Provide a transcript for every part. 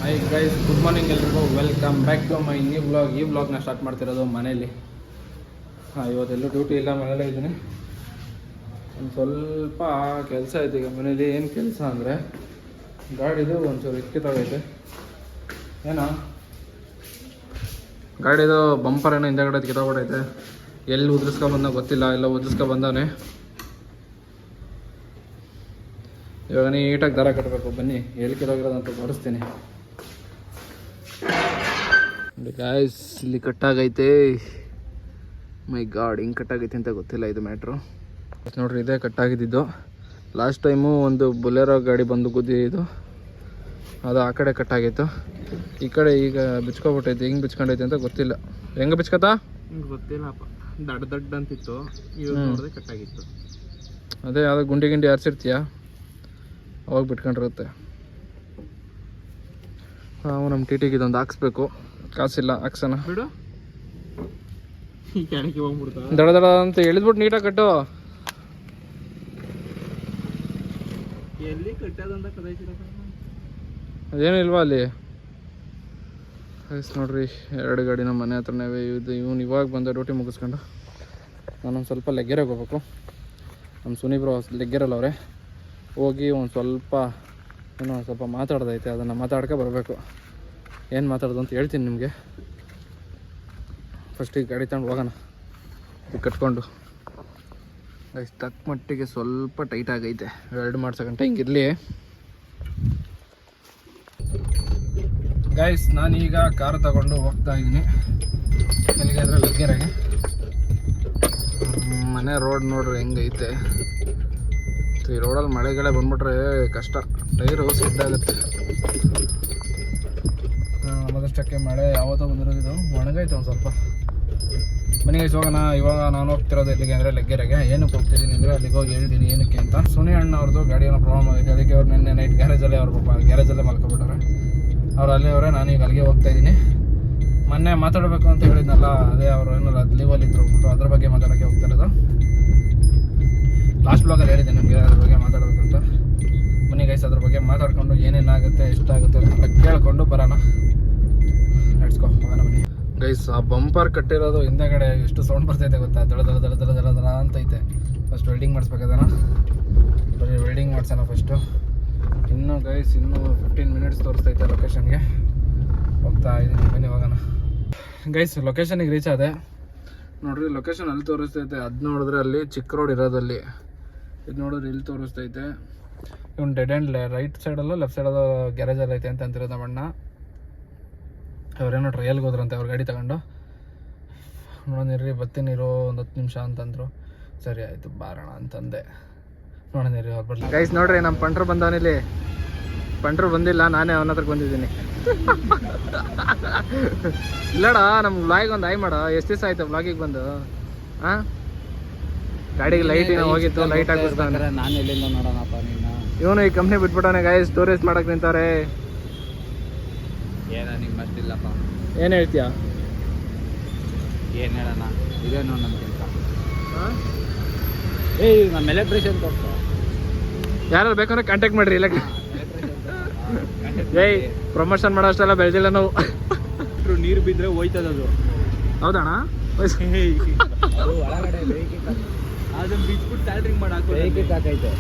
High guys, good morning ಎಲ್ರಿಗೂ. Welcome back to my new blog. ಈ ಬ್ಲಾಗ್ನ start ಮಾಡ್ತಿರೋದು ಮನೇಲಿ. ಇವತ್ತೆಲ್ಲೂ ಡ್ಯೂಟಿ ಇಲ್ಲ, ಮನೇಲೇ ಇದ್ದೀನಿ. ಒಂದು ಸ್ವಲ್ಪ ಕೆಲಸ ಐತೆ ಈಗ ಮನೇಲಿ. ಏನು ಕೆಲಸ ಅಂದರೆ ಗಾಡಿದು ಒಂಚೂರು ಇಕ್ಕಿತಾಗೈತೆ. ಏನೋ ಗಾಡಿದು ಬಂಪರ್ ಏನೋ ಹಿಂದೆಗಡೆ ಕಿತ್ತಾಗ್ಬಿಟ್ಟೈತೆ. ಎಲ್ಲಿ ಉದ್ರಿಸ್ಕೊಬಂದ ಗೊತ್ತಿಲ್ಲ, ಎಲ್ಲ ಉದ್ರಿಸ್ಕೊಬಂದಾನೆ. ಇವಾಗ ನೀಟಾಗಿ ದಾರ ಕಟ್ಟಬೇಕು. ಬನ್ನಿ, ಎಲ್ಲಿ ಕಿಲೋಗಿರೋದಂತ ತೋರಿಸ್ತೀನಿ. ಗಾಯ್ಸ್, ಇಲ್ಲಿ ಕಟ್ಟಾಗೈತೆ. ಮೈ ಗಾಡ್, ಹಿಂಗೆ ಕಟ್ಟಾಗೈತೆ ಅಂತ ಗೊತ್ತಿಲ್ಲ ಇದು ಮ್ಯಾಟ್ರು. ನೋಡ್ರಿ, ಇದೇ ಕಟ್ಟಾಗಿದ್ದು. ಲಾಸ್ಟ್ ಟೈಮು ಒಂದು ಬೊಲೆರೋ ಗಾಡಿ ಬಂದು ಗುದ್ದಿದ್ದು, ಅದು ಆ ಕಡೆ ಕಟ್ಟಾಗಿತ್ತು. ಈ ಕಡೆ ಈಗ ಬಿಚ್ಕೊಬಿಟ್ಟೈತೆ. ಹಿಂಗೆ ಬಿಚ್ಕೊಂಡೈತೆ ಅಂತ ಗೊತ್ತಿಲ್ಲ. ಹೆಂಗೆ ಬಿಚ್ಕತ್ತಾ ಗೊತ್ತಿಲ್ಲಪ್ಪ. ದಡ್ಡ ಅಂತಿತ್ತು, ಇವಾಗ ನೋಡಿದ್ರೆ ಕಟ್ಟಾಗಿತ್ತು. ಅದೇ ಯಾವುದೋ ಗುಂಡಿ ಹಾರಿಸಿರ್ತೀಯ, ಅವಾಗ ಬಿಟ್ಕೊಂಡಿರುತ್ತೆ. ನಾವು ನಮ್ಮ ಟಿಟಿಗೆ ಇದೊಂದು ಹಾಕ್ಸ್ಬೇಕು. ಕಾಸಿಲ್ಲ, ಹಾಕ್ಸೋಣ ಬಿಡು. ಈ ಕೆಣಕ್ಕೆ ಹೋಗ್ಬಿಡ್ತಾ ದಡ ಅಂತ ಎಳಿದ್ಬಿಟ್ಟು ನೀಟಾಗಿ ಕಟ್ಟು. ಎಲ್ಲಿ ಕಟ್ಟೋದಂತ ಕದಾಯ್ತಿರ ಅದೇನು ಇಲ್ವಾ ಅಲ್ಲಿ? ನೋಡ್ರಿ, ಎರಡು ಗಾಡಿ ನಮ್ಮ ಮನೆ ಹತ್ರನೇ ಇದು. ಇವನು ಇವಾಗ ಬಂದ ಡ್ಯೂಟಿ ಮುಗಿಸ್ಕೊಂಡು. ನಾನೊಂದು ಸ್ವಲ್ಪ ಲೆಗ್ಗೆರೆಗೆ ಹೋಗ್ಬೇಕು. ನಮ್ಮ ಸುನಿಬ್ರು ಲೆಗ್ಗೆರಲ್ಲ ಅವರೇ. ಹೋಗಿ ಒಂದು ಸ್ವಲ್ಪ ಏನೋ ಒಂದು ಸ್ವಲ್ಪ ಮಾತಾಡ್ದೈತೆ, ಅದನ್ನು ಮಾತಾಡ್ಕೊ ಬರಬೇಕು. ಏನು ಮಾತಾಡೋದು ಅಂತ ಹೇಳ್ತೀನಿ ನಿಮಗೆ. ಫಸ್ಟಿಗೆ ಗಾಡಿ ತಗೊಂಡು ಹೋಗೋಣ, ಇದು ಕಟ್ಕೊಂಡು. ತಕ್ಕ ಮಟ್ಟಿಗೆ ಸ್ವಲ್ಪ ಟೈಟ್ ಆಗೈತೆ. ಎರಡು ಮಾಡ್ಸೋಗಂಟ ಹಿಂಗಿರಲಿ. ಗೈಸ್, ನಾನೀಗ ಕಾರ್ ತಗೊಂಡು ಹೋಗ್ತಾ ಇದ್ದೀನಿ. ಎಲ್ಲಿಗೆ ಅಂದರೆ ಲಗ್ಗೆರೆಗೆ. ಮನೆ ರೋಡ್ ನೋಡ್ರಿ ಹೆಂಗೈತೆ. ಈ ರೋಡಲ್ಲಿ ಮಳೆಗಳೇ ಬಂದ್ಬಿಟ್ರೆ ಕಷ್ಟ. ಟೈರು ಸಿದ್ದಾಗುತ್ತೆ. ನಮ್ಮದಷ್ಟಕ್ಕೆ ಮಳೆ ಯಾವತ್ತೋ ಬಂದಿರೋದು, ಒಣಗೈತೆ ಒಂದು ಸ್ವಲ್ಪ. ಮನೆಗೆ ಹೋಗೋಣ. ಇವಾಗ ನಾನು ಹೋಗ್ತಿರೋದು ಎಲ್ಲಿಗೆ ಅಂದರೆ ಲೆಗ್ಗೆರೆಗೆ. ಏನಕ್ಕೆ ಹೋಗ್ತಿದ್ದೀನಿ ಅಂದರೆ ಅಲ್ಲಿಗೆ ಹೋಗಿ ಹೇಳಿದ್ದೀನಿ ಏನಕ್ಕೆ ಅಂತ. ಸುನಿ ಅಣ್ಣ ಅವ್ರದ್ದು ಗಾಡಿ ಏನೋ ಪ್ರಾಬ್ಲಮ್ ಆಗಿದೆ. ಅದಕ್ಕೆ ಅವ್ರು ನಿನ್ನೆ ನೈಟ್ ಗ್ಯಾರೇಜಲ್ಲೇ ಗ್ಯಾರೇಜಲ್ಲೇ ಮಲ್ಕೊಬಿಟ್ಟಾರೆ. ಅವ್ರು ಅಲ್ಲಿ ಅವರೇ. ನಾನೀಗ ಅಲ್ಲಿಗೆ ಹೋಗ್ತಾಯಿದ್ದೀನಿ. ಮೊನ್ನೆ ಮಾತಾಡಬೇಕು ಅಂತ ಹೇಳಿದ್ನಲ್ಲ, ಅದೇ ಅವರು ಏನೋ ಲೀವಲ್ಲಿ ಇದ್ರು ಅಂದ್ಬಿಟ್ಟು ಅದ್ರ ಬಗ್ಗೆ ಮಾತಾಡೋಕ್ಕೆ ಹೋಗ್ತಿರೋದು. ಲಾಸ್ಟ್ ಬ್ಲಾಗಲ್ಲಿ ಹೇಳಿದ್ದೆ ನಿಮಗೆ ಅದ್ರ ಬಗ್ಗೆ ಮಾತಾಡಬೇಕು ಅಂತ. ಬನ್ನಿ ಗೈಸ್, ಅದ್ರ ಬಗ್ಗೆ ಮಾತಾಡ್ಕೊಂಡು ಏನೇನಾಗುತ್ತೆ ಎಷ್ಟಾಗುತ್ತೆ ಅಂತ ಕೇಳಿಕೊಂಡು ಬರೋಣ. ನಡ್ಸ್ಕೊ ಹೋಗೋಣ ಬನ್ನಿ. ಗೈಸ್, ಆ ಬಂಪರ್ ಕಟ್ಟಿರೋದು ಹಿಂದೆಗಡೆ ಎಷ್ಟು ಸೌಂಡ್ ಬರ್ತೈತೆ ಗೊತ್ತಾ? ದಡ ದಡ ದಡ ದಡ ದಡ ದಡ ಅಂತೈತೆ. First welding ಮಾಡಿಸ್ಬೇಕದನ್ನ. ಬರೀ ವೆಲ್ಡಿಂಗ್ ಮಾಡ್ಸೋಣ ಫಸ್ಟು. ಇನ್ನೂ ಗೈಸ್, ಇನ್ನೂ 15 ಮಿನಿಟ್ಸ್ ತೋರಿಸ್ತೈತೆ ಲೊಕೇಶನ್ಗೆ. ಹೋಗ್ತಾ ಇದ್ದೀನಿ, ಬನ್ನಿ ಹೋಗೋಣ. ಗೈಸ್, ಲೊಕೇಶನಿಗೆ ರೀಚ್ ಆದೆ. ನೋಡ್ರಿ, ಲೊಕೇಶನ್ ಅಲ್ಲಿ ತೋರಿಸ್ತೈತೆ. ಅದು ನೋಡಿದ್ರೆ ಅಲ್ಲಿ ಚಿಕ್ಕ ರೋಡ್ ಇರೋದಲ್ಲಿ. ಇದು ನೋಡಿದ್ರೆ ಇಲ್ಲಿ ತೋರಿಸ್ತೈತೆ. ಇವ್ನು ಡೆಡ್ ಆ್ಯಂಡ್ ರೈಟ್ ಸೈಡಲ್ಲೋ ಲೆಫ್ಟ್ ಸೈಡಲ್ಲೋ ಗ್ಯಾರೇಜಲ್ಲಿ ಐತೆ ಅಂತ ಅಂತಿರೋದು ನಮ್ಮಣ್ಣ. ಅವ್ರೇನೋ ಟ್ರಯಲ್ಗೆ ಹೋದ್ರಂತೆ ಅವ್ರ ಗಾಡಿ ತಗೊಂಡು. ನೋಡೋಣಿರಿ, ಬರ್ತೀನಿರೋ ಒಂದು 10 ನಿಮಿಷ ಅಂತಂದರು. ಸರಿ ಆಯಿತು, ಬಾರೋಣ ಅಂತಂದೆ. ನೋಡೋಣಿರಿ ಅವ್ರು ಬರಲಿ. ಗೈಸ್ ನೋಡ್ರಿ, ನಮ್ಮ ಪಂಟ್ರು ಬಂದವನಿಲ್ಲಿ. ಪಂಟ್ರು ಬಂದಿಲ್ಲ, ನಾನೇ ಅವನ ಹತ್ರಕ್ಕೆ ಬಂದಿದ್ದೀನಿ. ಇಲ್ಲಡ, ನಮ್ಮ ವ್ಲಾಗಿಗೆ ಒಂದು ಆಯ್ ಮಾಡೋ. ಎಷ್ಟು ದಿವಸ ಆಯ್ತು ವ್ಲಾಗಿಗೆ ಬಂದು? ಹಾಂ, ಗಾಡಿಗೆ ಲೈಟ್ ಏನೋ ಹೋಗಿತ್ತು, ಲೈಟ್ ಹಾಕಿಸ್ತಾನೆ. ನಾನು ಎಲ್ಲಿಂದ ನೋಡೋಣಪ್ಪ ನಿನ್ನ. ಇವನು ಈ ಕಂಪ್ನಿ ಬಿಟ್ಬಿಟ್ಟವನೇ ಗಾಯ. ಸ್ಟೋರೇಜ್ ಮಾಡಕ್ಕೆ ನಿಂತವ್ರೆ. ಏನೋ ನಿಮ್ಮಷ್ಟಿಲ್ಲಪ್ಪ. ಏನು ಹೇಳ್ತೀಯ? ಏನು ಹೇಳೋಣ, ಇದೇನು ನನ್ನ ಕೆಲಸ. ಏಯ್, ನಮ್ಮ ಎಲೆಕ್ಟ್ರಿಷಿಯನ್ ತೋರಿಸ. ಯಾರು ಬೇಕಂದ್ರೆ ಕಾಂಟ್ಯಾಕ್ಟ್ ಮಾಡಿರಿ. ಇಲ್ಲ ಏಯ್, ಪ್ರಮೋಷನ್ ಮಾಡೋ ಅಷ್ಟೆಲ್ಲ ಬೆಳೆದಿಲ್ಲ ನಾವು. ನೀರು ಬಿದ್ದರೆ ಹೋಯ್ತದದು. ಹೌದಣ್ಣ? ಒಳಗಡೆ ಅದನ್ನು ಬಿಟ್ಬಿಟ್ಟು ಸ್ಯಾಲ್ರಿಂಗ್ ಮಾಡಿ ಹಾಕೈತೆ.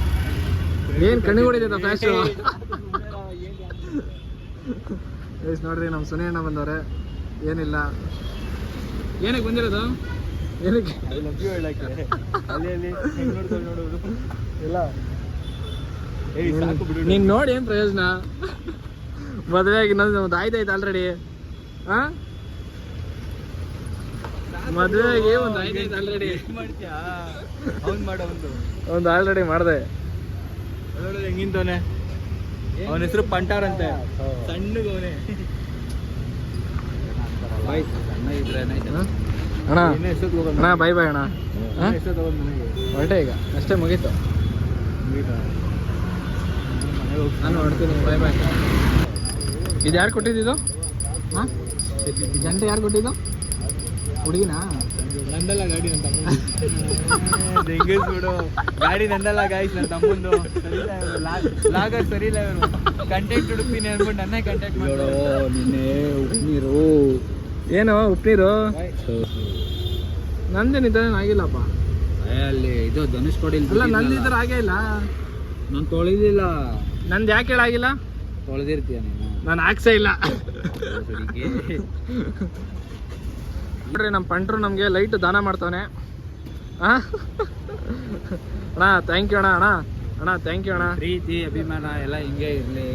ಏನು ಕಣ್ಣು ಹೊಡಿತೈತ ಫ್ಲಾಶು? ನೋಡ್ರಿ, ನಮ್ಮ ಸುನಿ ಅಣ್ಣ ಬಂದವ್ರೆ. ಏನಿಲ್ಲ, ಏನಕ್ಕೆ ಬಂದಿರೋದು? ಏನಕ್ಕೆ ಹೇಳಕ್ಕೆ ಅಲ್ಲಿ ನೋಡೋದು ಇಲ್ಲ. ನೀನು ನೋಡಿ ಏನು ಪ್ರಯೋಜನ? ಮದುವೆಯಾಗಿ ಇನ್ನೊಂದು ಆಯ್ತಾಯ್ತು ಆಲ್ರೆಡಿ. ಹಾಂ, ಮದುವೆಗೆ ಒಂದು ಆಯ್ತಾಯ್ತು ಆಲ್ರೆಡಿ. ಮಾಡ್ತೀಯಾ? ಅವ್ನು ಮಾಡೋ ಒಂದು ಆಲ್ರೆಡಿ ಮಾಡಿದೆ. ನೋಡೋದು ಹೆಂಗಿಂತವನೆ. ಅವನ ಹೆಸರು ಪಂಟಾರ್ ಅಂತೆ. ಸಣ್ಣಗವನೇ. ಅಣ್ಣ ಅಣ್ಣ, ಬಾಯ್ ಬಾಯ್ ಅಣ್ಣ. ಹೊರಟೆ ಈಗ, ಅಷ್ಟೇ ಮುಗೀತು. ನಾನು ಹೊಡ್ತೀನಿ, ಬಾಯ್ ಬಾಯ್. ಇದು ಯಾರು ಕೊಟ್ಟಿದ್ದು? ಹಾಂ, ಈ ಗಂಟೆ ಯಾರು ಕೊಟ್ಟಿದ್ದು? ಹುಡುಗಿನಾ? ನಂದಲ್ಲ ಗಾಡಿ ನನ್ನ ತಮ್ಮಂದು ಬಿಡು ಗಾಡಿ ನಂದಲ್ಲ ಗಾಯ್ಸ್ ನನ್ನ ತಮ್ಮಂದು ಲಾಗರ್ ಸರಿ ಇಲ್ಲ ಇವರು ಕಂಟೆಂಟ್ ಹುಡುಕ್ತೀನಿ ಅನ್ಬಿಟ್ಟು ನನ್ನೇ ಕಂಟ್ಯಾಕ್ಟ್ ಮಾಡೋದು ನಿನ್ನೆ ಉಪ್ನೀರು ಏನು ಉಪ್ಪೀರು ನಂದೇನಿದ್ದ ಆಗಿಲ್ಲಪ್ಪ ಅಲ್ಲಿ ಇದು ಧನುಷ್ ಕೊಡಿ ಅಲ್ಲ ನಂದಿದ್ರೆ ಆಗೇ ಇಲ್ಲ ನಾನು ತೊಳೆದಿಲ್ಲ ನಂದು ಯಾಕೆ ಹೇಳಾಗಿಲ್ಲ ತೊಳೆದಿರ್ತೀಯ ನೀನು ನಾನು ಹಾಕ್ಸೇ ಇಲ್ಲ ನೋಡ್ರಿ ನಮ್ಮ ಪಂಟ್ರು ನಮಗೆ ಲೈಟ್ ದಾನ ಮಾಡ್ತಾವನೆ ಅಣ್ಣ ಥ್ಯಾಂಕ್ ಯು ಅಣ್ಣ ಅಣ್ಣ ಅಣ್ಣ ಥ್ಯಾಂಕ್ ಯು ಅಣ್ಣ ಪ್ರೀತಿ ಅಭಿಮಾನ ಎಲ್ಲ ಹಿಂಗೆ ಇರಲಿ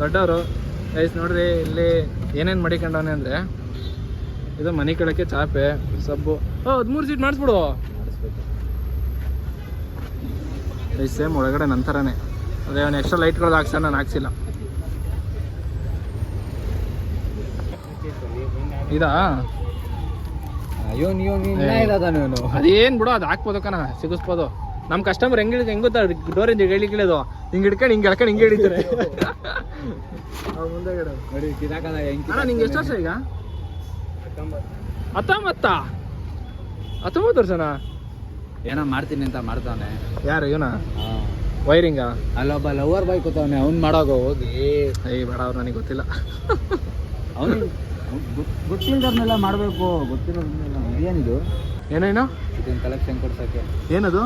ದೊಡ್ಡವರು ಗೈಸ್ ನೋಡ್ರಿ ಇಲ್ಲಿ ಏನೇನು ಮಡಿಕೊಂಡವನೆ ಅಂದರೆ ಇದು ಮನೆ ಕೆಳಕ್ಕೆ ಚಾಪೆ ಸಬ್ಬು 13 ಸೀಟ್ ಮಾಡಿಸ್ಬಿಡು ಗೈಸ್ ಸೇಮ್ ಒಳಗಡೆ ನಂತರನೇ ಅದೇ ಅವನು ಎಕ್ಸ್ಟ್ರಾ ಲೈಟ್ಗಳು ಹಾಕ್ಸ ನಾನು ಹಾಕ್ಸಿಲ್ಲ ಇದಾ ಅಯ್ಯೋ ನೀವು ನೀನು ಅದೇನು ಬಿಡು ಅದು ಹಾಕ್ಬೋದು ಕಣ ಸಿಗಿಸ್ಬೋದು ನಮ್ಮ ಕಸ್ಟಮರ್ ಹೆಂಗ್ ಗೊತ್ತಾ ಡೋರಿಂದ ಹೇಳಿಕೊಳ್ಳೋದು ಹಿಂಗೆ ಹಿಡ್ಕೊಂಡು ಹಿಂಗೆ ಎಳ್ಕೊಂಡು ಹಿಂಗೆ ಹಿಡಿತಾರೆ ಮುಂದೆಗಡೆ ನೋಡಿ ನಿಂಗೆ ಎಷ್ಟು ವರ್ಷ ಈಗ 19 ವರ್ಷನಾ ಏನೋ ಮಾಡ್ತೀನಿ ಅಂತ ಮಾಡ್ತಾನೆ ಯಾರು ಇವನ ವೈರಿಂಗ ಅಲ್ಲೊಬ್ಬ ಲವರ್ ಬಾಯ್ ಕೂತವನೆ ಅವ್ನು ಮಾಡೋಗೋ ಹೋಗಿ ಬೇಡ ಅವ್ರು ನನಗೆ ಗೊತ್ತಿಲ್ಲ ಅವನು ಗೊತ್ತಿಲ್ದವ್ರನ್ನೆಲ್ಲ ಮಾಡಬೇಕು ಗೊತ್ತಿರೋದನ್ನೆಲ್ಲ ಏನಿದು ಏನೇನು ಇದನ್ನ ಕಲೆಕ್ಷನ್ ಕೊಡ್ಸೋಕ್ಕೆ ಏನದು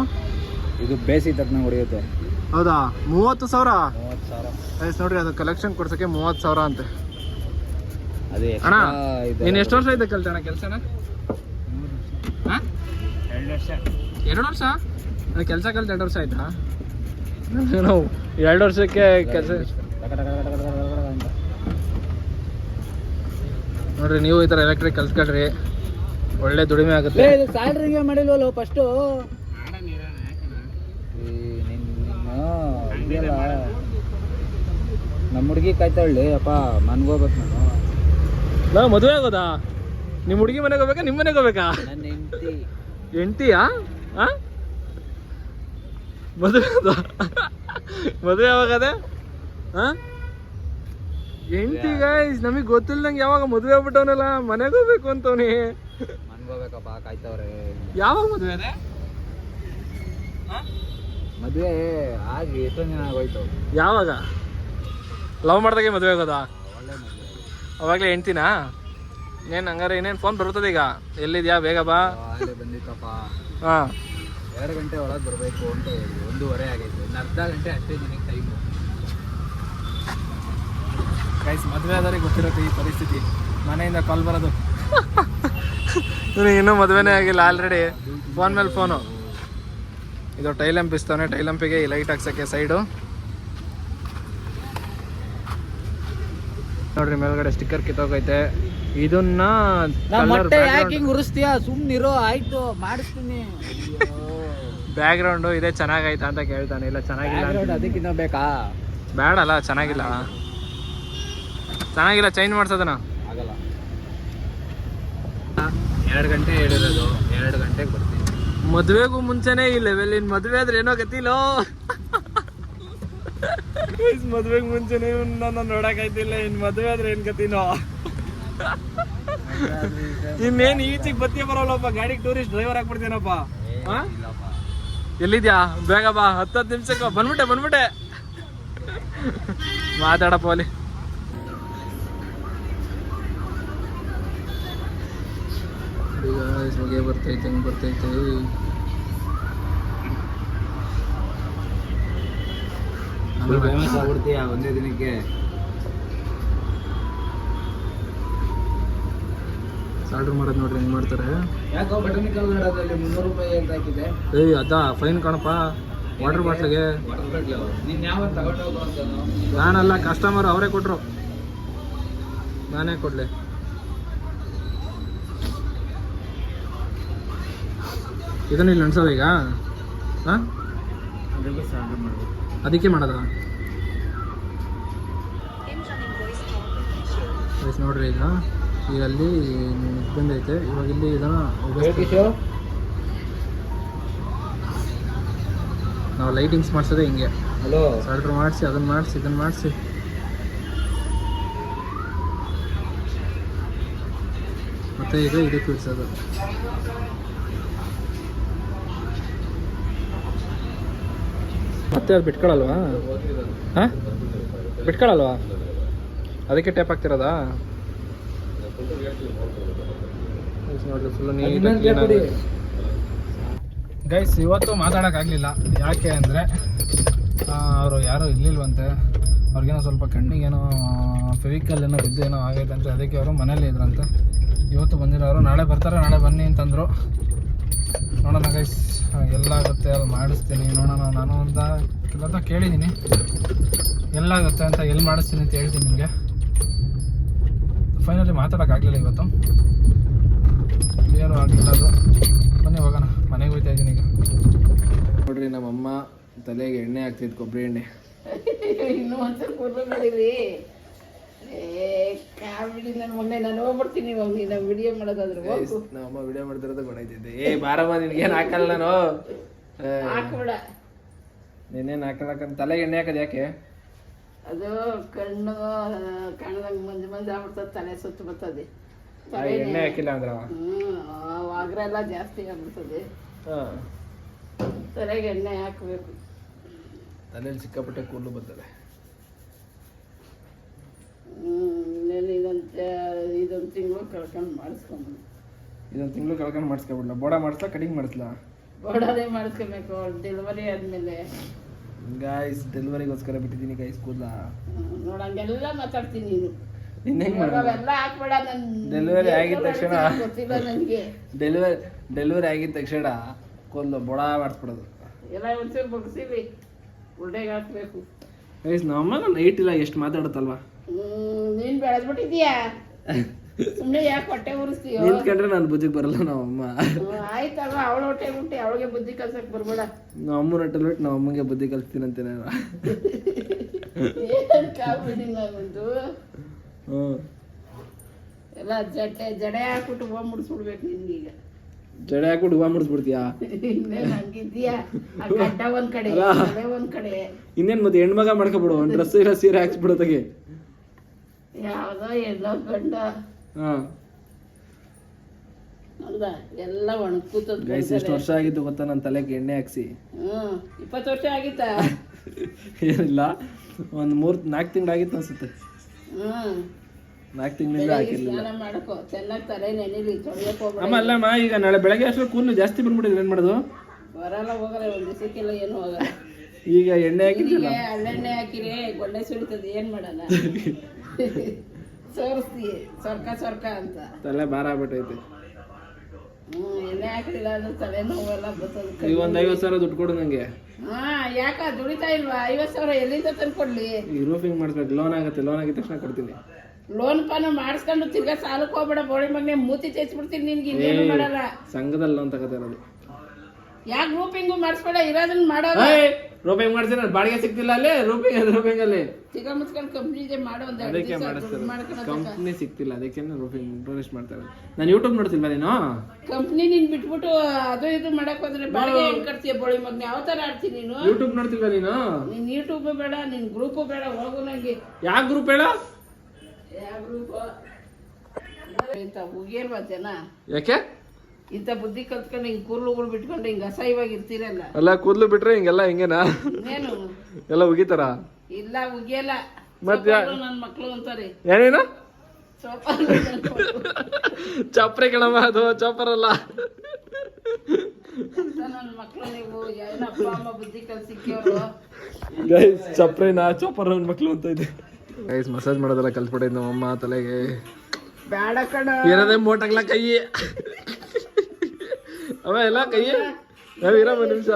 ಇದು ಬೇಸಿ ತಪ್ಪನ ಹೊಡೆಯುತ್ತೆ ಹೌದಾ 30,000 30,000 ನೋಡ್ರಿ ಅದು ಕಲೆಕ್ಷನ್ ಕೊಡ್ಸೋಕ್ಕೆ 30,000 ಅಂತೆ ಅದೇ ಅಣ್ಣ ನೀನು ಎಷ್ಟು ವರ್ಷ ಆಯ್ತು ಕಲ್ತಣ್ಣ ಕೆಲಸನ 2 ವರ್ಷ ನಾನು ಕೆಲಸ ಕಲ್ತು 2 ವರ್ಷ ಆಯ್ತಾ ನಾವು 2 ವರ್ಷಕ್ಕೆ ಕೆಲಸ ನೋಡ್ರಿ ನೀವು ಈ ಥರ ಎಲೆಕ್ಟ್ರಿಕ್ ಕಲ್ತ್ಕೊಳ್ರಿ ಒಳ್ಳೆ ದುಡಿಮೆ ಆಗುತ್ತೆ ಸ್ಯಾಲ್ರಿಗೆ ಮಾಡಿಲ್ವಲ್ಲ ಫಸ್ಟು ನಮ್ಮ ಹುಡುಗಿ ಕಾಯ್ತಾಳ್ಳಿ ಅಪ್ಪ ಮನ್ಗೋಗ್ಬೇಕು ನಾವು ಮದುವೆ ಆಗೋದಾ ನಿಮ್ಮ ಹುಡುಗಿ ಮನೆಗೆ ಹೋಗ್ಬೇಕಾ ನಿಮ್ಮ ಮನೆಗೆ ಹೋಗ್ಬೇಕಾ ನನ್ನ ಹೆಂಡತಿ ಹೆಂಡ್ತಿಯಾ ಮದುವೆ ಯಾವಾಗದೆ ಹೆಂಡ್ತಿ ಗೈಸ್ ನಮಗೆ ಗೊತ್ತಿಲ್ದಂಗೆ ಯಾವಾಗ ಮದುವೆ ಆಗ್ಬಿಟ್ಟವನಲ್ಲ ಮನೆಗೆ ಹೋಗ್ಬೇಕು ಅಂತವನಿ ಮನ್ಗೋಗ್ಬೇಕಪ್ಪ ಕಾಯ್ತವ್ರೆ ಯಾವಾಗ ಮದುವೆ ಅದೇ ಮದುವೆ ಆಗಿ ಎಷ್ಟೊಂದು ದಿನ ಆಗೋಯ್ತು ಯಾವಾಗ ಲವ್ ಮಾಡ್ದಾಗೆ ಮದುವೆ ಆಗೋದಾ ಒಳ್ಳೆ ಮದುವೆ ಅವಾಗಲೇ ಹೆಂಡ್ತಿನಾ ಏನು ಹಂಗಾರೆ ಇನ್ನೇನು ಫೋನ್ ಬರ್ತದೆ ಈಗ ಎಲ್ಲಿದ್ಯಾ ಬೇಗ ಬಾ ಅಲ್ಲೇ ಬಂದಿತ್ತಪ್ಪ ಹಾಂ 2 ಗಂಟೆ ಒಳಗೆ ಬರಬೇಕು ಅಂತ ಹೇಳಿ 1:30 ಆಗೈತೆ ಇನ್ನು ಅರ್ಧ ಗಂಟೆ ಅಷ್ಟೇ ನಿನಗೆ ಟೈಮು ಗೈಸ್ ಮದುವೆ ಆದವ್ರಿಗೆ ಗೊತ್ತಿರುತ್ತೆ ಈ ಪರಿಸ್ಥಿತಿ ಮನೆಯಿಂದ ಕಾಲ್ ಬರೋದು ನನಗೆ ಇನ್ನೂ ಮದುವೆನೇ ಆಗಿಲ್ಲ ಆಲ್ರೆಡಿ ಫೋನ್ ಮೇಲೆ ಫೋನು ಇದು ಟೈಲಂಪ್ ಇಸ್ತಾನೆ ಟೈಲಂಪಿಗೆ ಈ ಲೈಟ್ ಹಾಕ್ಸೋಕ್ಕೆ ಸೈಡು ನೋಡ್ರಿ ಮೇಲ್ಗಡೆ ಸ್ಟಿಕ್ಕರ್ ಕಿತ್ತೋಗೈತೆ ಇದನ್ನ ಉರಿಸ್ತೀಯಾ ಸುಮ್ಮನಿರೋ ಆಯ್ತು ಮಾಡಿಸ್ತೀನಿ ಬ್ಯಾಕ್ ಗ್ರೌಂಡು ಇದೇ ಚೆನ್ನಾಗೈತಾ ಅಂತ ಕೇಳ್ತಾನೆ ಇಲ್ಲ ಚೆನ್ನಾಗಿಲ್ಲ ಅದಕ್ಕಿನ್ನ ಬೇಕಾ ಬೇಡಲ್ಲ ಚೆನ್ನಾಗಿಲ್ಲ ಚೇಂಜ್ ಮಾಡ್ಸೋದನ ಆಗಲ್ಲ 2 ಗಂಟೆ ಹೇಳಿರೋದು 2 ಗಂಟೆಗೆ ಬರ್ತೀನಿ ಮದುವೆಗೂ ಮುಂಚೆನೇ ಈ ಲೆವೆಲ್ ಇನ್ ಮದುವೆ ಆದ್ರೆ ಏನೋ ಗತಿಲೋ ಮದುವೆಗೆ ಮುಂಚೆನೇ ನಾನು ನೋಡಕ್ಕಾಯ್ತಿಲ್ಲ ಇನ್ ಮದುವೆ ಆದ್ರೆ ಏನ್ ಗತಿನೋ ಇನ್ನೇನ್ ಈಚಿಗೆ ಬತ್ತಿಯ ಬರೋಲ್ಲಪ್ಪ ಗಾಡಿಗೆ ಟೂರಿಸ್ಟ್ ಡ್ರೈವರ್ ಹಾಕ್ಬಿಡ್ತೀನಪ್ಪ ಎಲ್ಲಿದ್ಯಾ ಬೇಗ ಬಾ 10 ನಿಮಿಷಕ್ಕೆ ಬಂದ್ಬಿಟ್ಟೆ ಮಾತಾಡಪ್ಪ ಅಲ್ಲಿ ಹೊಗೆ ಬರ್ತೈತೆ ಹೆಂಗ್ ಬರ್ತೈತೆ ಫೇಮಸ್ ಆಗ್ಬಿಡ್ತೀಯ ಒಂದೇ ದಿನಕ್ಕೆ ಆರ್ಡರ್ ಮಾಡೋದು ನೋಡ್ರಿ ಹೆಂಗ್ ಮಾಡ್ತಾರೆ ಯಾಕೋ ಬಟನಿಕಲ್ ಗಾಡದಲ್ಲಿ 300 ರೂಪಾಯಿ ಅಂತ ಹಾಕಿದೆ ಅದಾ ಫೈನ್ ಕಣಪ್ಪ ವಾಟರ್ ಬಾಟ್ಲಿಗೆ ನೀನ್ ಯಾವ ತಗೊಂಡೋಗು ಅಂತ ನಾನಲ್ಲ ಕಸ್ಟಮರ್ ಅವರೇ ಕೊಟ್ರು ನಾನೇ ಕೊಡ್ಲಿ ಇದನ್ನ ಇಲ್ಲಿ ಅನ್ಸೋದು ಈಗ ಹಾಂ ಅದಕ್ಕೆ ಮಾಡೋದ ನೋಡ್ರಿ ಈಗ ಅಲ್ಲಿ ಬಂದೈತೆ ಇವಾಗ ಇಲ್ಲಿ ಇದನ್ನ ನಾವು ಲೈಟಿಂಗ್ಸ್ ಮಾಡಿಸೋದೇ ಹಿಂಗೆ ಹಲೋ ಆರ್ಡರ್ ಮಾಡಿಸಿ ಅದನ್ನ ಮಾಡಿಸಿ ಇದನ್ನ ಮಾಡಿಸಿ ಮತ್ತೆ ಮತ್ತೆ ಈಗ ಇದಕ್ಕೆ ಇಡ್ಸೋದು. ಮತ್ತೆ ಅದು ಬಿಟ್ಕೊಳಲ್ವಾ? ಹಾಂ, ಬಿಟ್ಕೊಳಲ್ವಾ? ಅದಕ್ಕೆ ಟೇಪ್ ಹಾಕ್ತಿರೋದಾ? ನೋಡ್ರಿ ಫುಲ್ಲು ನೀಟಾಗಿ. ಗೈಸ್ ಇವತ್ತು ಮಾತಾಡೋಕ್ಕಾಗಲಿಲ್ಲ. ಯಾಕೆ ಅಂದರೆ ಅವರು ಯಾರೂ ಇರಲಿಲ್ವಂತೆ. ಅವ್ರಿಗೇನೋ ಸ್ವಲ್ಪ ಕಣ್ಣಿಗೇನೋ ಫೆವಿಕಲ್ ಏನೋ ಬಿದ್ದು ಏನೋ ಆಗೈತಂತೆ. ಅದಕ್ಕೆ ಅವರು ಮನೇಲಿ ಇದ್ರಂತೆ. ಇವತ್ತು ಬಂದಿರೋರು. ನಾಳೆ ಬರ್ತಾರೆ, ನಾಳೆ ಬನ್ನಿ ಅಂತಂದರು. ನೋಡೋಣ ಗೈಸ್, ಎಲ್ಲಾಗುತ್ತೆ ಅಲ್ಲಿ ಮಾಡಿಸ್ತೀನಿ. ನೋಡೋಣ, ನಾನು ಅಂತ ಕೆಲಸ ಕೇಳಿದ್ದೀನಿ, ಎಲ್ಲಾಗುತ್ತೆ ಅಂತ, ಎಲ್ಲಿ ಮಾಡಿಸ್ತೀನಿ ಅಂತ ಹೇಳ್ತೀನಿ ನಿಮಗೆ. ಫೈನಲಿ ಮಾತಾಡೋಕ್ಕಾಗಲಿಲ್ಲ ಇವತ್ತು, ಕ್ಲಿಯರು ಆಗಲಿಲ್ಲ ಅದು. ಬನ್ನಿ ಹೋಗೋಣ, ಮನೆಗೆ ಹೋಗ್ತಾ ಇದ್ದೀನಿ ಈಗ. ನೋಡ್ರಿ ನಮ್ಮಮ್ಮ ತಲೆಗೆ ಎಣ್ಣೆ ಹಾಕ್ತಿದ್ದು, ಕೊಬ್ಬರಿ ಎಣ್ಣೆ. ಇನ್ನೂ ಒಂದ್ಸಲ ಕೂದಲು ನೋಡಿರಿ. ಕಾಮಿಡಿ ನನ್ನ ಮೊನ್ನೆ ನಾನು ಹೋಗ್ಬಿಡ್ತೀನಿ ಇವಾಗ. ನೀನು ವಿಡಿಯೋ ಮಾಡೋದಾದ್ರೆ ನಮ್ಮಮ್ಮ ವಿಡಿಯೋ ಮಾಡ್ತಿರೋದು ಗೊತ್ತಾಯ್ತಿದ್ದೆ. ಬಾರಮ್ಮ, ನಿನ್ಗೇನು ಹಾಕಲ್ಲ ನಾನು. ಹಾಕ್ಬಿಡ, ನೀನೇನು ಹಾಕಲ್ಲಕ್ಕಂತ ತಲೆಗೆ ಎಣ್ಣೆ ಹಾಕೋದು ಯಾಕೆ? ಅದು ಕಣ್ಣು ಕಣ್ಣದಂಗೆ ಮಂಜು ಮಂಜು ಆಗ್ಬಿಡ್ತದೆ, ತಲೆ ಸುತ್ತು ಬರ್ತದೆ. ಎಣ್ಣೆ ಹಾಕಿಲ್ಲ ಅಂದ್ರ ಅಗ್ರೆಲ್ಲ ಜಾಸ್ತಿ ಆಗ್ಬಿಡ್ತದೆ. ತಲೆಗೆ ಎಣ್ಣೆ ಹಾಕಬೇಕು. ತಲೆಯಲ್ಲಿ ಸಿಕ್ಕಾಪಟ್ಟೆ ಕೂದಲು ಬರ್ತದೆ. ಇದೊಂದು ತಿಂಗಳು ಕಳ್ಕೊಂಡು ಮಾಡಿಸ್ಕೊಂಬ. ಇದೊಂದು ತಿಂಗಳು ಕಳ್ಕೊಂಡು ಮಾಡಿಸ್ಕೊಬಿಡ್ಲ? ಬೋಡ ಮಾಡಿಸ್ಲಾ, ಕಟಿಂಗ್ ಮಾಡಿಸ್ಲಾ? ಬೋಡನೇ ಮಾಡಿಸ್ಕೋಬೇಕು ಡೆಲಿವರಿ ಆದಮೇಲೆ. ಗಾಯ್ಸ್, ಡೆಲಿವರಿಗೋಸ್ಕರ ಬಿಟ್ಟಿದ್ದೀನಿ ಗೈಸ್ ಕೂದಲ. ನೋಡಂಗೆಲ್ಲ ಮಾತಾಡ್ತೀನಿ ನೀನು. ಅವೆಲ್ಲ ಹಾಕ್ಬೇಡ. ಡೆಲಿವರಿ ಆಗಿದ ತಕ್ಷಣ ಗೊತ್ತಿಲ್ಲ ನನಗೆ. ಡೆಲಿವರಿ ಆಗಿದ ತಕ್ಷಣ ಕೂದಲು ಬೋಡ ಮಾಡಿಸ್ಬಿಡೋದು. ಎಲ್ಲ ಒಂಚೂರು ಬಗ್ಸಿವಿ, ಉಲ್ಟೆಗೆ ಹಾಕ್ಬೇಕು. ಗೈಸ್, ನಮ್ಮಮ್ಮ ನೈಟ್ ಇಲ್ಲ ಎಷ್ಟು ಮಾತಾಡುತ್ತಲ್ವಾ? ನೀನ್ ಬೆಳೆದ್ಬಿಟ್ಟಿದ್ಯಾ, ಸುಮ್ಮನೆ ಯಾಕೆ ಹೊಟ್ಟೆ ಉರಿಸ್ತೀಯ? ನಿಂತ್ಕೊಂಡ್ರೆ ನಾನು ಬುದ್ಧಿಗೆ ಬರಲ್ಲ ನಮ್ಮಮ್ಮ. ಆಯ್ತಲ್ವಾ, ಅವಳ ಹೊಟ್ಟೆ ಬಿಟ್ಟು ಅವಳಿಗೆ ಬುದ್ಧಿ ಕಲ್ಸಕ್ ಬರ್ಬೇಡ. ನಮ್ಮ ಅಮ್ಮನ ಹೊಟ್ಟೆಲ್ ಬಿಟ್ಟು ನಮ್ಮ ಅಮ್ಮಗೆ ಬುದ್ಧಿ ಕಲಿಸ್ತೀನಂತೆ ನಾನು. ಏನ್ ಕಾಮಿಡಿ ನಮ್ಮದು. ಎಲ್ಲ ಜಡೆ ಹಾಕ್ಬಿಟ್ಟು ಹೂವು ಮುಡಿಸ್ಬಿಡ್ಬೇಕು ನಿನ್ಗೀಗ. ಜಡೆ ಹಾಕ್ಬಿಟ್ಟು ಹೂವು ಮುಡಿಸ್ಬಿಡ್ತೀಯಾ? ಇನ್ನೇನ್ ಹಂಗಿದ್ಯಾ? ಆ ಗಡ್ಡ ಒಂದ್ ಕಡೆ, ತಲೆ ಒಂದ್ ಕಡೆ. ಇನ್ನೇನ್ ಮತ್ತೆ ಹೆಣ್ಮಗ ಮಾಡ್ಕೊಬಿಡು, ಒಂದು ಡ್ರೆಸ್ ಇಲ್ಲ ಸೀರೆ ಹಾಕ್ಸ್ಬಿಡೋದಾಗೆ. ಯಾವ್ದೋ ಎಲ್ಲೋ ಗಂಡ ಅಲ್ಲ, ಎಲ್ಲ ಒಣಕೂತದ. ಗೈಸ್, ಎಷ್ಟು ವರ್ಷ ಆಗಿತ್ತು ಗೊತ್ತಾ ನನ್ನ ತಲೆಗೆ ಎಣ್ಣೆ ಹಾಕ್ಸಿ? 20 ವರ್ಷ ಆಗಿತ್ತಾ? ಏನಿಲ್ಲ, ಒಂದು 4 ತಿಂಗಳಾಗಿತ್ತು ಅನ್ಸುತ್ತೆ. 4 ತಿಂಗಳಿಂದ ಹಾಕಿರ್ಲಿಲ್ಲ. ಸ್ನಾನ ಮಾಡ್ಕೋ, ಚೆನ್ನಾಗಿ ತಲೆ ನೆನಿಲಿ, ತೊಳೆಯಕ್ ಹೋಗ್ಬೇಡ. ಅಮ್ಮ ಅಲ್ಲಮ್ಮ, ಈಗ ನಾಳೆ ಬೆಳಗ್ಗೆ ಅಷ್ಟು ಕೂದಲು ಜಾಸ್ತಿ ಬಂದ್ಬಿಟ್ಟಿದ್ರೆ ಏನ್ ಮಾಡೋದು? ಬರಲ್ಲ, ಹೋಗಲ್ಲ, ಒಂದ್ ದಿವಸಕ್ಕೆಲ್ಲ ಏನು ಹೋಗಲ್ಲ. ಈಗ ಎಣ್ಣೆ ಹಾಕಿದ್ದಿಲ್ಲ, ಹಳ್ಳೆಣ್ಣೆ ಹಾಕಿರಿ ಗೊಳ್ಳೆ ಸುರಿತದೆ, ಏನ್ ಮಾಡಲ್ಲ. ಸೋರಿಸ್ತಿ ಸ್ವರ್ಕ ಅಂತ ತಲೆ ಭಾರ ಆಗ್ಬಿಟ್ಟೈತೆ. ಎಣ್ಣೆ ಹಾಕಲಿಲ್ಲ ಅಂದ್ರೆ ತಲೆ ನೋವೆಲ್ಲ ಬರ್ತದೆ. ಈಗ ಒಂದು 50,000 ದುಡ್ಡು ಕೊಡು ನಂಗೆ. ಯಾಕ ದುಡಿತಾ ಇಲ್ವಾ? 50,000 ಎಲ್ಲಿಂದ ತಂದ್ಕೊಡ್ಲಿ? ಈಗ ರೂಫಿಂಗ್ ಮಾಡಿಸ್ಬೇಕು, ಲೋನ್ ಆಗುತ್ತೆ, ಲೋನ್ ಆಗಿದ ತಕ್ಷಣ ಕೊಡ್ತೀನಿ. ಲೋನ್ ಪಾನ ಮಾಡಿಸ್ಕೊಂಡು ತಿರ್ಗಾ ಸಾಲಕ್ಕೆ ಹೋಗ್ಬೇಡ. ಬೋಳಿ ಮಗನೆ ಮೂತಿ ತೆಚ್ಬಿಡ್ತೀನಿ ನಿನ್ಗೆ, ಇನ್ನೇನು ಮಾಡಲ್ಲ. ಸಂಘದಲ್ಲಿ ಲೋನ್ ತಗೋತಿರೋದು. ಯಾಕೆ ರೂಪಿಂಗು ಮಾಡಿಸ್ಬೇಡ, ಇರೋದನ್ನ ಮಾಡೋದು. ರೂಪಿಂಗ್ ಮಾಡಿಸಿ ಬಾಡಿಗೆ ಸಿಗ್ತಿಲ್ಲ ಅಲ್ಲಿ ರೂಪಿಂಗ್ ಅಲ್ಲಿ ತಿರ್ಗಾ ಮುಚ್ಕೊಂಡು ಕಂಪ್ನಿಗೆ ಮಾಡೋ. ಅದಕ್ಕೆ ಮಾಡಿಸ್ತಾರೆ, ಕಂಪ್ನಿ ಸಿಗ್ತಿಲ್ಲ, ಅದಕ್ಕೆ ರೂಪಿಂಗ್ ಟೂರಿಸ್ಟ್ ಮಾಡ್ತಾರೆ. ನಾನು ಯೂಟ್ಯೂಬ್ ನೋಡ್ತಿಲ್ವಾ ನೀನು? ಕಂಪ್ನಿ ನೀನ್ ಬಿಟ್ಬಿಟ್ಟು ಅದು ಇದು ಮಾಡಕ್ ಹೋದ್ರೆ ಬಾಡಿಗೆ ಹೆಂಗ್ ಕಟ್ತೀಯ? ಬೋಳಿ ಮಗನೆ ಯಾವ ತರ ಆಡ್ತೀನಿ ನೀನು? ಯೂಟ್ಯೂಬ್ ನೋಡ್ತಿಲ್ವಾ ನೀನು? ನೀನ್ ಯೂಟ್ಯೂಬ್ ಬೇಡ, ನಿನ್ ಗ್ರೂಪ್ ಬೇಡ, ಹೋಗು ನಂಗೆ. ಯಾವ ಗ್ರೂಪ್ ಹೇಳ? ಯಾವ ಗ್ರೂಪ್? ಇಂತ ಉಗಿಯಲ್ವಾ ಜನ? ಯಾಕೆ ಇಂಥ ಬುದ್ಧಿ ಕಲ್ತ್ಕೊಂಡು ಹಿಂಗ್ ಕೂರ್ಲುಗಳು ಬಿಟ್ಕೊಂಡು ಹಿಂಗ್ ಅಸಹ್ಯವಾಗಿ ಇರ್ತೀರಲ್ಲ. ಅಲ್ಲ, ಕೂದಲು ಬಿಟ್ರೆ ಹಿಂಗೆಲ್ಲ ಹಿಂಗೇನಾ? ಇನ್ನೇನು ಎಲ್ಲ ಉಗಿತಾರ? ಇಲ್ಲ, ಉಗಿಯಲ್ಲ. ಮತ್ತೆ ನನ್ ಮಕ್ಳು ಅಂತಾರೆ. ಏನೇನು ಸೋಪಾನ ಚಪ್ರೆ ಕಣಮ್ಮ, ಅದು ಚಾಪರ್ ಅಲ್ಲ. ನನ್ ಮಕ್ಳು ನೀವು ಏನ ಅಪ್ಪ ಅಮ್ಮ ಬುದ್ಧಿ ಕಲ್ಸಿಕ್ಕಿಯವರು. ಗೈಸ್, ಚಪ್ರೆನಾ ಚಾಪರ್ ನನ್ ಮಕ್ಳು ಅಂತ ಇದೆ. ಗೈಸ್, ಮಸಾಜ್ ಮಾಡೋದೆಲ್ಲ ಕಲ್ತ್ಬಿಟ್ಟೈತೆ ನಮ್ಮಮ್ಮ ತಲೆಗೆ. ಬೇಡ ಕಣ, ಏನದೇ ಮೋಟಾಗ್ಲ ಕೈ ಅವ ಎಲ್ಲ ಕೈ ಇರಮ್ಮ ನಿಮಿಷ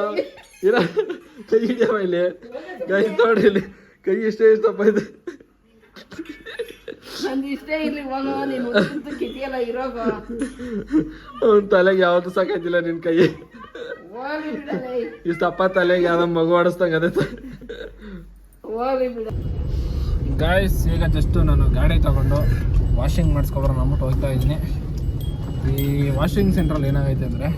ಇರ, ಕೈ ಹಿಡಿಯವ ಇಲ್ಲಿ. ಗೈಸ್ ನೋಡಿ ಇಲ್ಲಿ ಕೈ ಎಷ್ಟಪ್ಪ ಇದೆ. ನಂದು ಇಷ್ಟೇ ಇರ್ಲಿ, ಹೋಗೋ. ನೀನು ಕಿಟಿಯಲ್ಲ ಇರೋಗ. ಅವ್ನ ತಲೆಗೆ ಯಾವತ್ತೂ ಸಾಕಾಯ್ತಿಲ್ಲ ನಿನ್ ಕೈ. ಹೋಗಿ ಬಿಡಲೇ, ಇಷ್ಟಪ್ಪ ತಲೆಗೆ ಯಾವ್ದೋ ಮಗು ಆಡಿಸ್ದಂಗ ಅದೇ. ಹೋಗಿ ಬಿಡ. ಗಾಯ್ಸ್, ಈಗ ಜಸ್ಟ್ ನಾನು ಗಾಡಿ ತಗೊಂಡು ವಾಷಿಂಗ್ ಮಾಡಿಸ್ಕೊಬರೋಣ ಅಂದ್ಬಿಟ್ಟು ಹೋಗ್ತಾ ಇದ್ದೀನಿ. ಈ ವಾಷಿಂಗ್ ಸೆಂಟ್ರಲ್ಲಿ ಏನಾಗೈತೆ ಅಂದರೆ,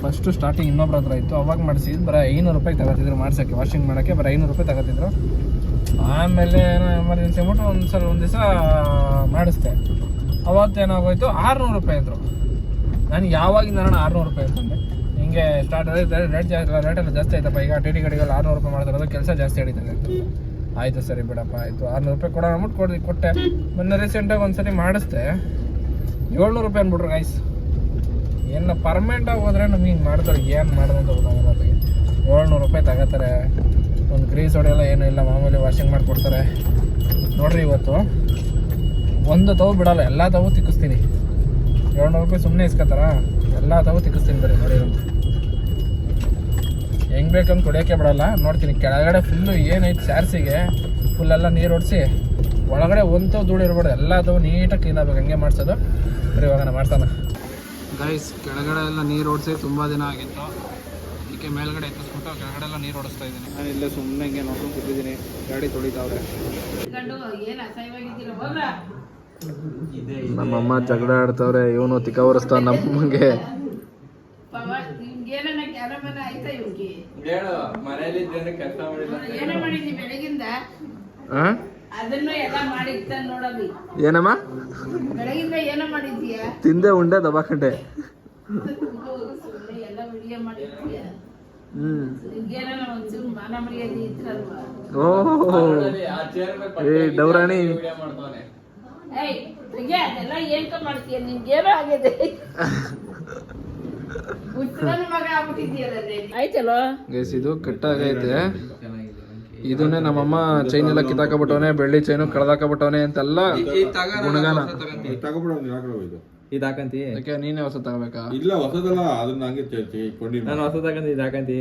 ಫಸ್ಟು ಸ್ಟಾರ್ಟಿಂಗ್ ಇನ್ನೊಬ್ರ ಹತ್ರ ಇತ್ತು, ಅವಾಗ ಮಾಡಿಸಿದ್ದು ಬರೀ 500 ರೂಪಾಯಿ ತಗೋತಿದ್ರು ಮಾಡ್ಸೋಕ್ಕೆ. ವಾಷಿಂಗ್ ಮಾಡೋಕ್ಕೆ ಬರೀ 500 ರೂಪಾಯಿ ತಗೋತಿದ್ರು. ಆಮೇಲೆ ಏನೋ ಎಮರ್ಜೆನ್ಸಿ ಅಂದ್ಬಿಟ್ಟು ಒಂದು ದಿವಸ ಮಾಡಿಸ್ದೆ. ಅವತ್ತೇನಾಗೋಯ್ತು 600 ರೂಪಾಯಿ ಅಂದರು. ನನಗೆ ಯಾವಾಗಿಂದ ನಾನು 600 ರೂಪಾಯಿ ಅಂತಂದೆ. ಹಿಂಗೆ ಸ್ಟಾರ್ಟ್ ರೇಟೆಲ್ಲ ಜಾಸ್ತಿ ಆಯ್ತಪ್ಪ, ಈಗ ಟಿ ಟಿ ಗಾಡಿಗಳು 600 ರೂಪಾಯಿ ಮಾಡ್ತಿರೋದು, ಕೆಲಸ ಜಾಸ್ತಿ ಹಿಡಿತದೆ ಅಂತ. ಆಯಿತು ಸರಿ ಬಿಡಪ್ಪ, ಆಯಿತು 600 ರೂಪಾಯಿ ಕೊಡೋಣ ಅಂದ್ಬಿಟ್ಟು ಕೊಟ್ಟೆ. ಮೊನ್ನೆ ರೀಸೆಂಟಾಗಿ ಒಂದ್ಸರಿ ಮಾಡಿಸ್ದೆ, 700 ರೂಪಾಯಿ ಅಂದ್ಬಿಟ್ರು ಗೈಸ್. ಏನು ಪರ್ಮನೆಂಟಾಗಿ ಹೋದ್ರೆ ನಮ್ಗೆ ಹಿಂಗೆ ಮಾಡ್ತಾರೆ, ಏನು ಮಾಡೋದು ಅಂತ ಗೊತ್ತಾಗಲ್ಲ. ಅದಕ್ಕೆ 700 ರೂಪಾಯಿ ತಗೋತಾರೆ. ಒಂದು ಗ್ರೀಸ್ ಹೊಡೆಯಲ್ಲ ಏನೂ ಇಲ್ಲ, ಮಾಮೂಲಿ ವಾಷಿಂಗ್ ಮಾಡಿಕೊಡ್ತಾರೆ. ನೋಡ್ರಿ ಇವತ್ತು ಒಂದು ತವು ಬಿಡಲ್ಲ, ಎಲ್ಲ ತವು ತಿಕ್ಕಿಸ್ತೀನಿ. 700 ರೂಪಾಯಿ ಸುಮ್ಮನೆ ಇಸ್ಕೊತಾರ, ಎಲ್ಲ ತವು ತಿಕ್ಕಿಸ್ತೀನಿ ಬರೀ ನೋಡಿ. ಹೆಂಗೆ ಬೇಕಂತ ಹೊಡಿಯೋಕ್ಕೆ ಬಿಡಲ್ಲ. ನೋಡ್ತೀನಿ ಕೆಳಗಡೆ ಫುಲ್ಲು ಏನೈತೆ ಸ್ಯಾರ್ಸಿಗೆ ಫುಲ್ಲೆಲ್ಲ ನೀರು ಹೊಡಿಸಿ, ಒಳಗಡೆ ಒಂದು ಧೂಳು ಇರ್ಬಾರ್ದು, ಎಲ್ಲ ತವು ನೀಟಾಗಿ ಕ್ಲೀನ್ ಆಗ್ಬೇಕು. ಹಂಗೆ ಮಾಡಿಸೋದು ಬರೀ ಇವಾಗ ಮಾಡ್ತಾನೆ ಗೈಸ್. ಕೆಳಗಡೆ ಎಲ್ಲ ನೀರು ಓಡಿಸಿ ತುಂಬ ದಿನ ಆಗಿತ್ತು, ಅದಕ್ಕೆ ಮೇಲ್ಗಡೆ ಎತ್ತಿಸ್ಬಿಟ್ಟು ಕೆಳಗಡೆ ಎಲ್ಲ ನೀರು ಓಡಿಸ್ತಾ ಇದ್ದೀನಿ. ನಾನು ಇಲ್ಲೇ ಸುಮ್ಮನೆ ಹಿಂಗೆ ನೋಡ್ಕೊಂಡು ಕೂತಿದ್ದೀನಿ, ಗಾಡಿ ತೊಳಿತಾವ್ರೆ. ನಮ್ಮಮ್ಮ ಜಗಳ ಆಡ್ತವ್ರೆ, ಇವನು ತಿಕ್ಕ ಹೊರಿಸ್ತಾವ ನಮ್ಮಂಗೆ. ಏನಮ್ಮ ತಿಂದೆ ಉಂಡೆ ದಬಾಕಂಡೆ. ಡೌರಾಣಿ ಗೈಸ್ ಇದು ಕಟ್ಟಾಗೈತೆ. ಇದನ್ನೇ ನಮ್ಮಮ್ಮ ಚೈನ್ ಎಲ್ಲ ಕಿತ್ತಾಕಬಿಟ್ಟವನೆ, ಬೆಳ್ಳಿ ಚೈನು ಕಳ್ದಾಕಬಿಟ್ಟವನೆ ಅಂತೆಲ್ಲ ಗುಣಗಾನ. ಇದಾಕಂತಿ ನೀನೇ ಹೊಸ ತಗೋಬೇಕಾ? ಇಲ್ಲ ಹೊಸದಲ್ಲ, ಅದನ್ನ ಹಂಗೆ ನಾನು ಹೊಸ ತಗೊಂಡು ಇದಾಕಂತಿ.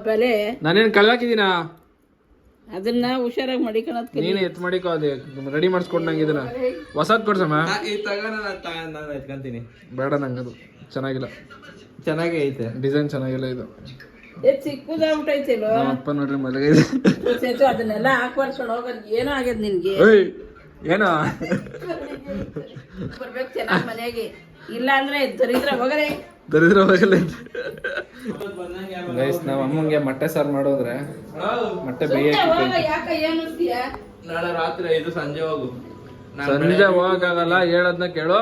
ಬೆಲೆ ನಾನೇನ್ ಕಳ್ದಾಕಿದೀನಾ? ಅದನ್ನ ಹುಷಾರಾಗಿ ಮಡಿಕೊಳ್ಳೋದ್ ನೀನು ಎತ್ ಮಾಡಿಕೋ, ಅದೇ ರೆಡಿ ಮಾಡಿಸ್ಕೊಂಡು ನಂಗೆ ಇದನ್ನ ಹೊಸದ್ ಕೊಡ್ಸಮ್ಮ. ನಾನು ಎತ್ಕೊಂತೀನಿ. ಬೇಡ ನಂಗೆ ಅದು ಚೆನ್ನಾಗಿಲ್ಲ. ಚೆನ್ನಾಗೇ ಐತೆ ಡಿಸೈನ್ ಚೆನ್ನಾಗಿಲ್ಲ ಇದು. ಚಿಕ್ಕದಾಗ್ಬಿಟ್ಟೈತಿಲ್ಲ. ನಮ್ಮ ಅಪ್ಪ ನೋಡ್ರಿ ಮಲಗಿದೆ. ಅದನ್ನೆಲ್ಲ ಹಾಕ್ಬಾರ್ಸ್ಕೊಂಡು ಹೋಗೋದು ಏನೋ ಆಗ್ಯದ ನಿನ್ಗೆ. ಏನೋ ಬರ್ಬೇಕು ಚೆನ್ನಾಗಿ ಮನೆಗೆ, ಇಲ್ಲ ಅಂದ್ರೆ ದರಿದ್ರ ಹೋಗರೆ ದರಿದ್ರ ಹೋಗಲ್ಲ. ಗೈಸ್ ನಮ್ಮ ಅಮ್ಮಂಗೆ ಮೊಟ್ಟೆ ಸಾರು ಮಾಡೋದ್ರೆ ಮೊಟ್ಟೆ ಯಾಕ ಏನು ನಾಳೆ ರಾತ್ರಿ ಇದು ಸಂಜೆ ಹೋಗು. ಸಂಜೆ ಹೋಗಕ್ಕಾಗಲ್ಲ, ಹೇಳದ್ನ ಕೇಳು.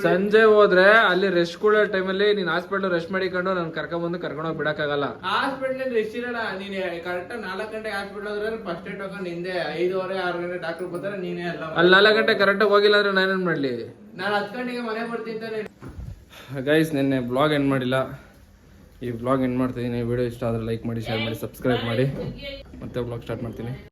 ಸಂಜೆ ಹೋದ್ರೆ ಅಲ್ಲಿ ರೆಸ್ಟ್ ಕೊಡೋ ಟೈಮಲ್ಲಿ ನೀನ್ ಹಾಸ್ಪಿಟಲ್ ರೆಸ್ಟ್ ಮಾಡಿಕೊಂಡು ನನ್ ಕರ್ಕೊಂಡ್ ಕರ್ಕೊಂಡೋಗಿ ಬಿಡಕ್ಕಾಗಲ್ಲ. ಹಾಸ್ಪಿಟಲ್ ರೆಸ್ಟ್ ಇರಲ್ಲ. ನೀನ್ ಕರೆಕ್ಟ್ 4 ಗಂಟೆಗೆ ಹಾಸ್ಪಿಟಲ್ ಹೋದ್ರೆ ಫಸ್ಟ್ ಏಡ್ ತಗೊಂಡ್ ಹಿಂದೆ 5:30-6 ಗಂಟೆ ಡಾಕ್ಟರ್ ಬರ್ತಾರೆ. ನೀನೇ ಎಲ್ಲ ಅಲ್ಲಿ 4 ಗಂಟೆ ಕರೆಕ್ಟ್ ಹೋಗಿಲ್ಲ ಅಂದ್ರೆ ನಾನೇನ್ ಮಾಡ್ಲಿ? ನಾನು 10 ಗಂಟೆಗೆ ಮನೆ ಬರ್ತೀನಿ. ಗೈಸ್ ನಿನ್ನೆ ಬ್ಲಾಗ್ ಎಂಡ್ ಮಾಡಿಲ್ಲ, ಈ ಬ್ಲಾಗ್ ಎಂಡ್ ಮಾಡ್ತಿದ್ದೀನಿ. ವಿಡಿಯೋ ಇಷ್ಟ ಆದ್ರೆ ಲೈಕ್ ಮಾಡಿ, ಶೇರ್ ಮಾಡಿ, ಸಬ್ಸ್ಕ್ರೈಬ್ ಮಾಡಿ. ಮತ್ತೆ ಬ್ಲಾಗ್ ಸ್ಟಾರ್ಟ್ ಮಾಡ್ತೀನಿ.